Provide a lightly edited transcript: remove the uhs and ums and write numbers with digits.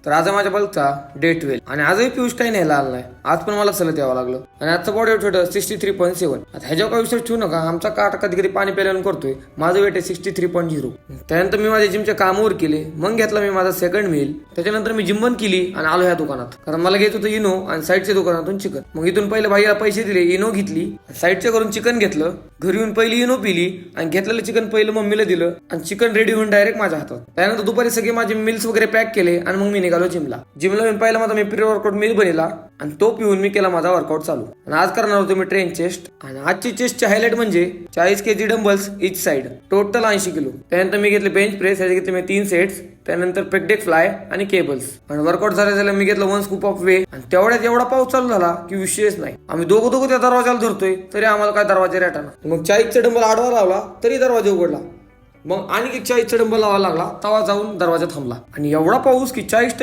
तर आज आहे माझ्या बल्कचा डे 12 आणि आजही पियुष काही न्यायला आला नाही. आज पण मला चलत यावं लागलं आणि आजचं बॉडी वेट होतं 63.7. आता ह्याच्यावर काय विषय ठेवू नका, आमचा काट कधी कधी पाणी प्यायला करतोय. माझं वेट आहे 63.0. त्यानंतर मी माझ्या जिमच्या कामावर केले, मग घेतला मी माझा सेकंड मील. त्याच्यानंतर मी जिम बंद केली आणि आलो ह्या दुकानात, कारण मला घ्यायचं होतं इनो आणि साईडच्या दुकानातून चिकन. मग इथून पहिले भाईला पैसे दिले, इनो घेतली, साईडच्या करून चिकन घेतलं, घरी येऊन पहिली इनो पिली आणि घेतलेलं चिकन पहिलं मम्मीला दिलं आणि चिकन रेडी होऊन डायरेक्ट माझ्या हातात. त्यानंतर दुपारी सगळे माझे मिल्स वगैरे पॅक केले आणि मग मी निघालो जिमला येऊन पहिला माझा मी प्री वर्कआउट मिल बनला आणि तो पिऊन मी केला माझा वर्कआउट चालू. आणि आज करणार होतो मी ट्रेन चेस्ट आणि आजची चेस्टची हायलाइट म्हणजे 40 kg डंबल्स इच साइड, टोटल 80 किलो. त्यानंतर मी घेतले बेंच प्रेस, याचे घेतले मी 3 सेट्स. त्यानंतर पेकडेक फ्लाय आणि केबल्स. आणि वर्कआउट झाल्या मी घेतलं 1 स्कूप ऑफ वे. आणि तेवढ्यात एवढा पाऊस चालू झाला की विषयच नाही. आम्ही दोघं त्या दरवाजाला धरतोय तरी आम्हाला काय दरवाजा रेटाना. मग 40चा डंबल आडवा लावला तरी दरवाजा उघडला. मग आणि 40चा डंबल लावायला लागला, तवा जाऊन दरवाजा थांबला. आणि एवढा पाऊस की 40%